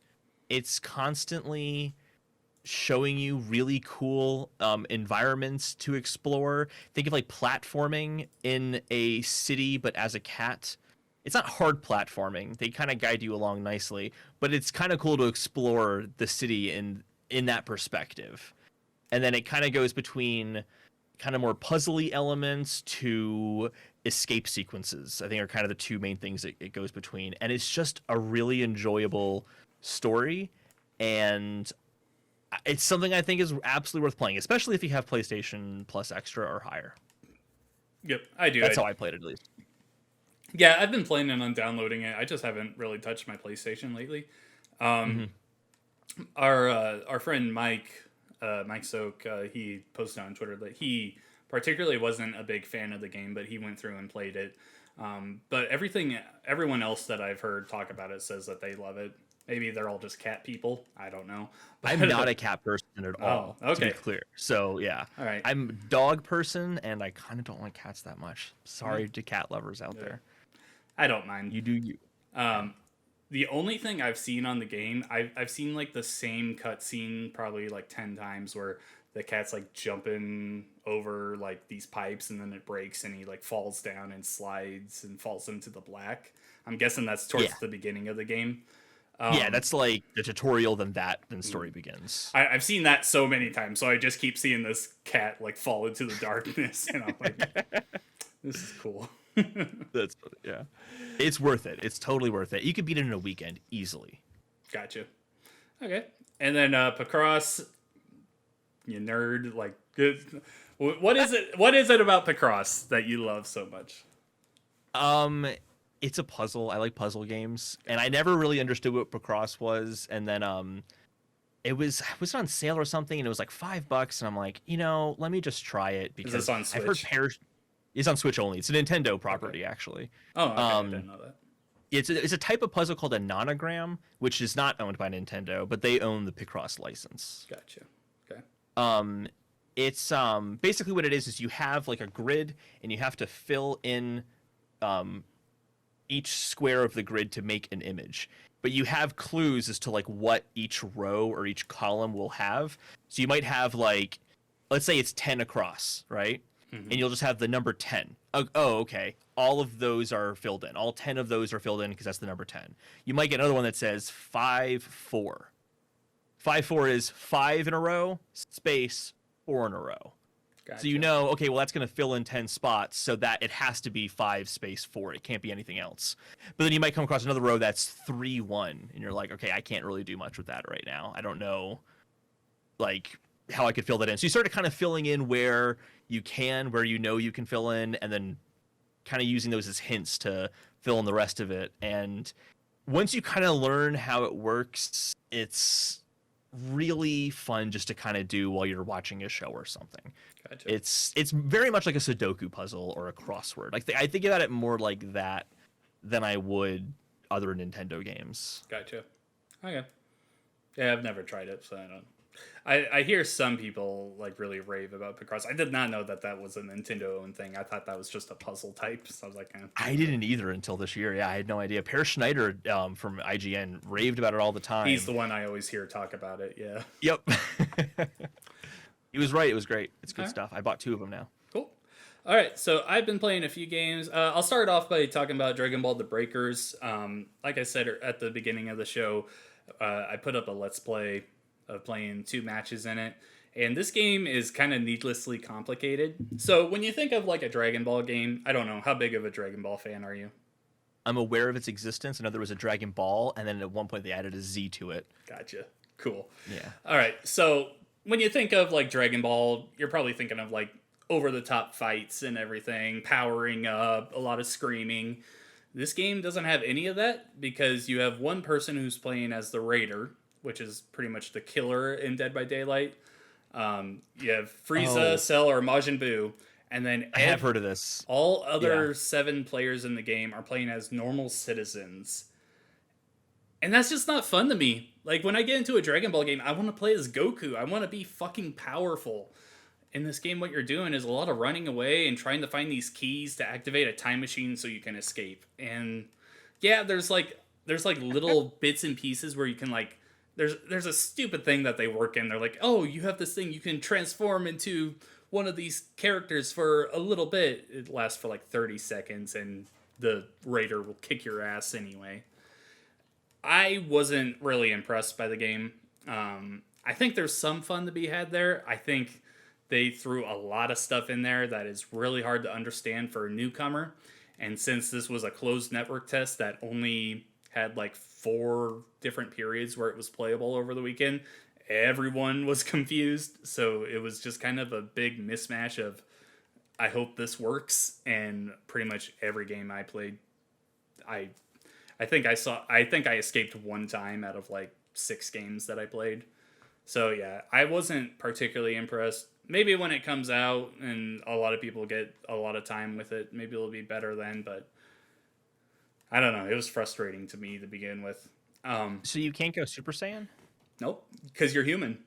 It's constantly showing you really cool environments to explore. Think of like platforming in a city, but as a cat. It's not hard platforming. They kind of guide you along nicely, but it's kind of cool to explore the city in that perspective. And then it kind of goes between kind of more puzzly elements to escape sequences. I think are kind of the two main things it goes between. And it's just a really enjoyable story. And it's something I think is absolutely worth playing, especially if you have PlayStation Plus Extra or higher. Yep, I do. That's how I played it, at least. Yeah, I've been playing and downloading it. I just haven't really touched my PlayStation lately. Our friend Mike Soak, he posted on Twitter that he particularly wasn't a big fan of the game, but he went through and played it. But everyone else that I've heard talk about it says that they love it. Maybe they're all just cat people. I don't know. I'm not a cat person at all, Oh, okay. to be clear. So, yeah. All right. I'm a dog person, and I kind of don't like cats that much. Sorry to cat lovers out there. I don't mind. You do you. The only thing I've seen on the game, I've seen like the same cutscene probably like 10 times where the cat's like jumping over like these pipes and then it breaks and he like falls down and slides and falls into the black. I'm guessing that's towards the beginning of the game. Yeah, that's like the tutorial, then the story begins. I've seen that so many times, so I just keep seeing this cat like fall into the darkness and I'm like, this is cool. That's yeah. It's worth it. It's totally worth it. You could beat it in a weekend easily. Gotcha. Okay. And then Picross, you nerd, like good. What is it? What is it about Picross that you love so much? It's a puzzle. I like puzzle games, and I never really understood what Picross was. And then it was on sale or something, and it was like $5, and I'm like, let me just try it because Is this on Switch? I've heard it's on Switch only. It's a Nintendo property, actually. Oh, okay. I didn't know that. It's a type of puzzle called a nonogram, which is not owned by Nintendo, but they own the Picross license. Gotcha. Okay. It's basically what it is you have like a grid, and you have to fill in each square of the grid to make an image. But you have clues as to like what each row or each column will have. So you might have like, let's say it's 10 across, right? And you'll just have the number 10. Oh, okay. All of those are filled in. All 10 of those are filled in because that's the number 10. You might get another one that says 5, 4. 5, 4 is 5 in a row, space, 4 in a row. Gotcha. So okay, well, that's going to fill in 10 spots, so that it has to be 5 space 4. It can't be anything else. But then you might come across another row that's 3, 1, and you're like, okay, I can't really do much with that right now. I don't know, like, how I could fill that in. So you start kind of filling in where you can, where you can fill in, and then kind of using those as hints to fill in the rest of it. And once you kind of learn how it works, it's really fun just to kind of do while you're watching a show or something. Gotcha. It's very much like a Sudoku puzzle or a crossword. Like I think about it more like that than I would other Nintendo games. Gotcha. Okay. Yeah, I've never tried it, so I don't. I hear some people like really rave about Picross. I did not know that was a Nintendo owned thing. I thought that was just a puzzle type. So I was like, I didn't either until this year. Yeah, I had no idea. Per Schneider from IGN raved about it all the time. He's the one I always hear talk about it. Yeah. Yep. He was right. It was great. It's good stuff. I bought 2 of them now. Cool. All right, so I've been playing a few games. I'll start off by talking about Dragon Ball: The Breakers. Like I said at the beginning of the show, I put up a Let's Play of playing 2 matches in it, And this game is kind of needlessly complicated. So when you think of like a Dragon Ball game, I don't know, how big of a Dragon Ball fan are you? I'm aware of its existence. I know there was a Dragon Ball, and then at one point they added a Z to it. Gotcha. Cool. Yeah. All right. So when you think of like Dragon Ball, you're probably thinking of like over the top fights and everything, powering up, a lot of screaming. This game doesn't have any of that because you have one person who's playing as the Raider, which is pretty much the killer in Dead by Daylight. You have Frieza, Cell, or Majin Buu, and then I have heard of this. all other 7 players in the game are playing as normal citizens. And that's just not fun to me. Like, when I get into a Dragon Ball game, I want to play as Goku. I want to be fucking powerful. In this game, what you're doing is a lot of running away and trying to find these keys to activate a time machine so you can escape. And yeah, there's little bits and pieces where you can like there's a stupid thing that they work in. They're like, "Oh, you have this thing you can transform into one of these characters for a little bit." It lasts for like 30 seconds and the raider will kick your ass anyway. I wasn't really impressed by the game. I think there's some fun to be had there. I think they threw a lot of stuff in there that is really hard to understand for a newcomer. And since this was a closed network test that only had like 4 different periods where it was playable over the weekend, everyone was confused. So it was just kind of a big mismatch of, I hope this works. And pretty much every game I played, I think I escaped one time out of like 6 games that I played. So yeah, I wasn't particularly impressed. Maybe when it comes out and a lot of people get a lot of time with it, maybe it'll be better then, but I don't know. It was frustrating to me to begin with. So you can't go Super Saiyan? Nope, because you're human.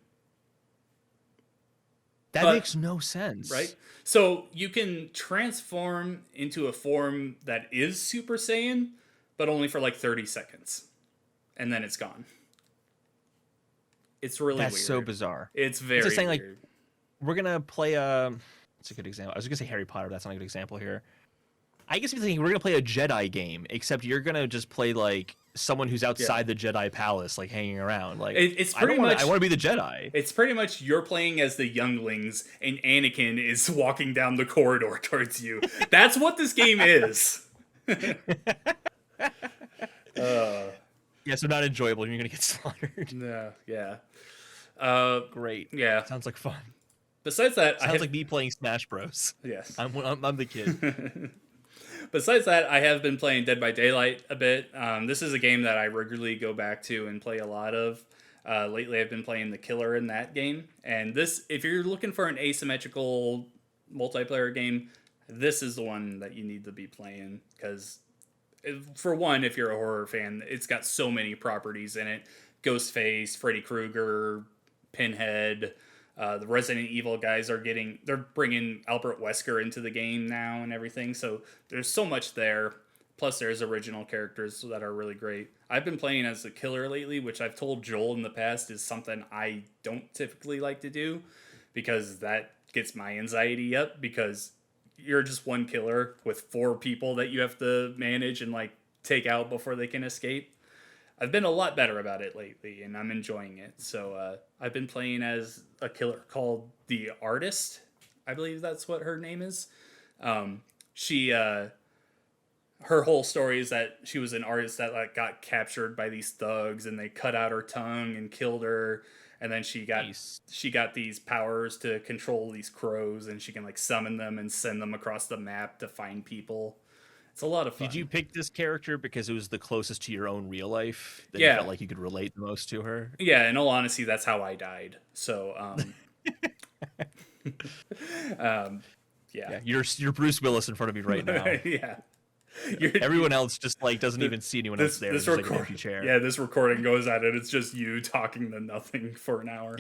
That makes no sense. Right? So you can transform into a form that is Super Saiyan, but only for like 30 seconds. And then it's gone. It's really weird. That's so bizarre. It's very it's saying, weird. Like, we're going to play a... It's a good example. I was going to say Harry Potter, but that's not a good example here. I guess you're thinking we're going to play a Jedi game, except you're going to just play, like, someone who's outside the Jedi palace, like, hanging around. Like, it's pretty much... I want to be the Jedi. It's pretty much you're playing as the younglings, and Anakin is walking down the corridor towards you. That's what this game is. Yeah, so not enjoyable. You're going to get slaughtered. No, yeah. Great. Yeah. Sounds like fun. Besides that, Sounds like me playing Smash Bros. Yes. I'm the kid. Besides that, I have been playing Dead by Daylight a bit. This is a game that I regularly go back to and play a lot of. Lately, I've been playing the killer in that game. And this, if you're looking for an asymmetrical multiplayer game, this is the one that you need to be playing. Because, for one, if you're a horror fan, it's got so many properties in it. Ghostface, Freddy Krueger, Pinhead. The Resident Evil guys they're bringing Albert Wesker into the game now and everything. So there's so much there. Plus there's original characters that are really great. I've been playing as the killer lately, which I've told Joel in the past is something I don't typically like to do because that gets my anxiety up because you're just one killer with 4 people that you have to manage and like take out before they can escape. I've been a lot better about it lately, and I'm enjoying it. So I've been playing as a killer called The Artist. I believe that's what her name is. Her whole story is that she was an artist that like got captured by these thugs, and they cut out her tongue and killed her. And then she got these powers to control these crows, and she can like summon them and send them across the map to find people. It's a lot of fun. Did you pick this character because it was the closest to your own real life? That you felt like you could relate the most to her? Yeah, in all honesty, that's how I died. So, yeah. You're Bruce Willis in front of me right now. Yeah. Everyone else just like doesn't even see anyone else there. There's like an empty chair. Yeah, this recording goes out and it's just you talking to nothing for an hour.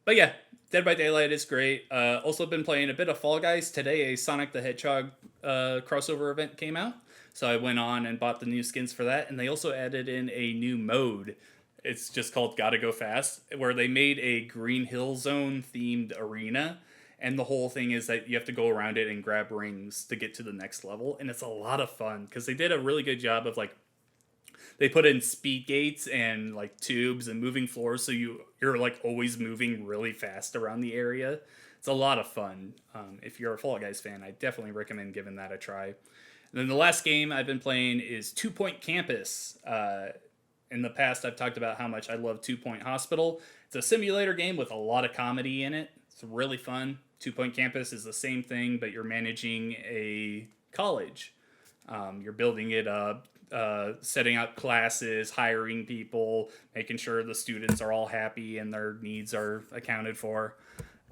But yeah. Dead by Daylight is great. Also been playing a bit of Fall Guys. Today, a Sonic the Hedgehog crossover event came out. So I went on and bought the new skins for that. And they also added in a new mode. It's just called Gotta Go Fast, where they made a Green Hill Zone themed arena. And the whole thing is that you have to go around it and grab rings to get to the next level. And it's a lot of fun because they did a really good job of like they put in speed gates and like tubes and moving floors, so you're like always moving really fast around the area. It's a lot of fun. If you're a Fall Guys fan, I definitely recommend giving that a try. And then the last game I've been playing is 2 Point Campus. In the past, I've talked about how much I love 2 Point Hospital. It's a simulator game with a lot of comedy in it. It's really fun. 2 Point Campus is the same thing, but you're managing a college. You're building it up, setting up classes, hiring people, making sure the students are all happy and their needs are accounted for.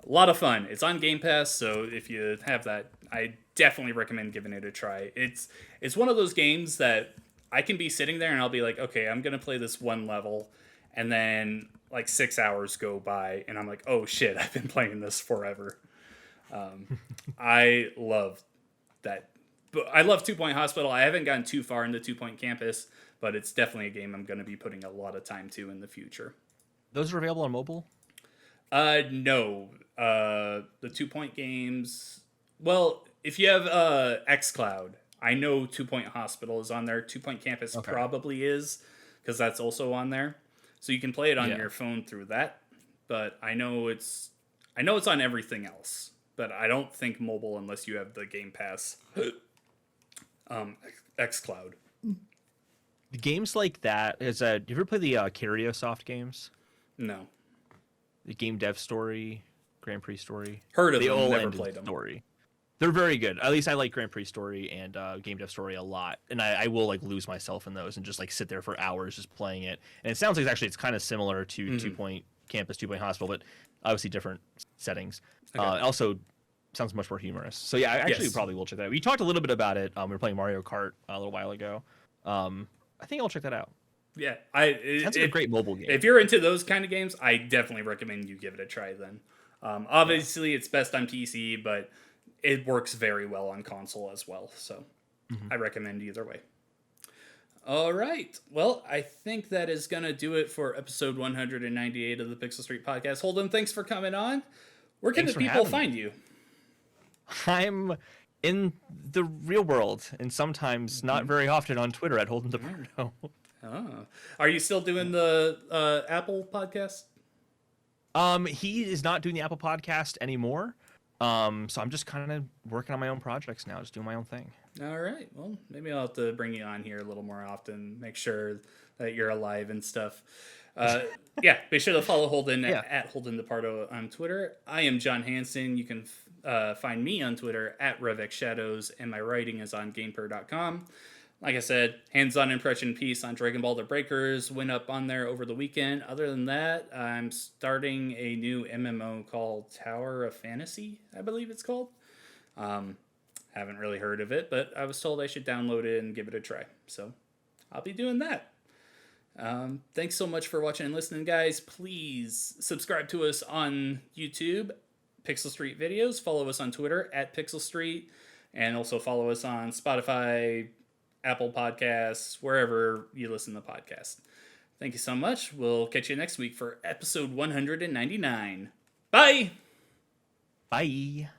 A lot of fun. It's on Game Pass, so if you have that, I definitely recommend giving it a try. It's one of those games that I can be sitting there and I'll be like, okay, I'm going to play this one level, and then like 6 hours go by and I'm like, oh shit, I've been playing this forever. I love that. But I love 2 Point Hospital. I haven't gotten too far into 2 Point Campus, but it's definitely a game I'm going to be putting a lot of time to in the future. Those are available on mobile? No. The 2 Point games. Well, if you have xCloud, I know 2 Point Hospital is on there. 2 Point Campus probably is, because that's also on there. So you can play it on your phone through that. But I know it's on everything else. But I don't think mobile unless you have the Game Pass xCloud. Games like that, do you ever play the Carriosoft games? No. The Game Dev Story, Grand Prix Story. Heard of them, never played them. Story. They're very good. At least I like Grand Prix Story and Game Dev Story a lot. And I will like lose myself in those and just like sit there for hours just playing it. And it sounds like actually it's kind of similar to 2 Point Campus, 2 Point Hospital, but obviously different settings. Okay. Also sounds much more humorous. So yeah, I actually probably will check that out. We talked a little bit about it. We were playing Mario Kart a little while ago. I think I'll check that out. Yeah, that's a great mobile game. If you're into those kind of games, I definitely recommend you give it a try then. Obviously, it's best on PC, but it works very well on console as well. So I recommend either way. All right. Well, I think that is going to do it for episode 198 of the Pixel Street Podcast. Holden, thanks for coming on. Where can the people find you? I'm in the real world and sometimes not very often on Twitter at Holden Depardo. Oh. Are you still doing the Apple podcast? He is not doing the Apple podcast anymore. So I'm just kind of working on my own projects now, just doing my own thing. All right. Well, maybe I'll have to bring you on here a little more often, make sure that you're alive and stuff. Yeah, be sure to follow Holden at Holden Depardo on Twitter. I am John Hansen. You can find me on Twitter at RevXShadows, and my writing is on GamePer.com. Like I said, hands-on impression piece on Dragon Ball The Breakers went up on there over the weekend. Other than that, I'm starting a new MMO called Tower of Fantasy, I believe it's called. Haven't really heard of it, but I was told I should download it and give it a try. So I'll be doing that. Thanks so much for watching and listening, guys. Please subscribe to us on YouTube, Pixel Street Videos. Follow us on Twitter at Pixel Street, and also follow us on Spotify, Apple Podcasts, wherever you listen to podcasts. Thank you so much. We'll catch you next week for episode 199. Bye! Bye!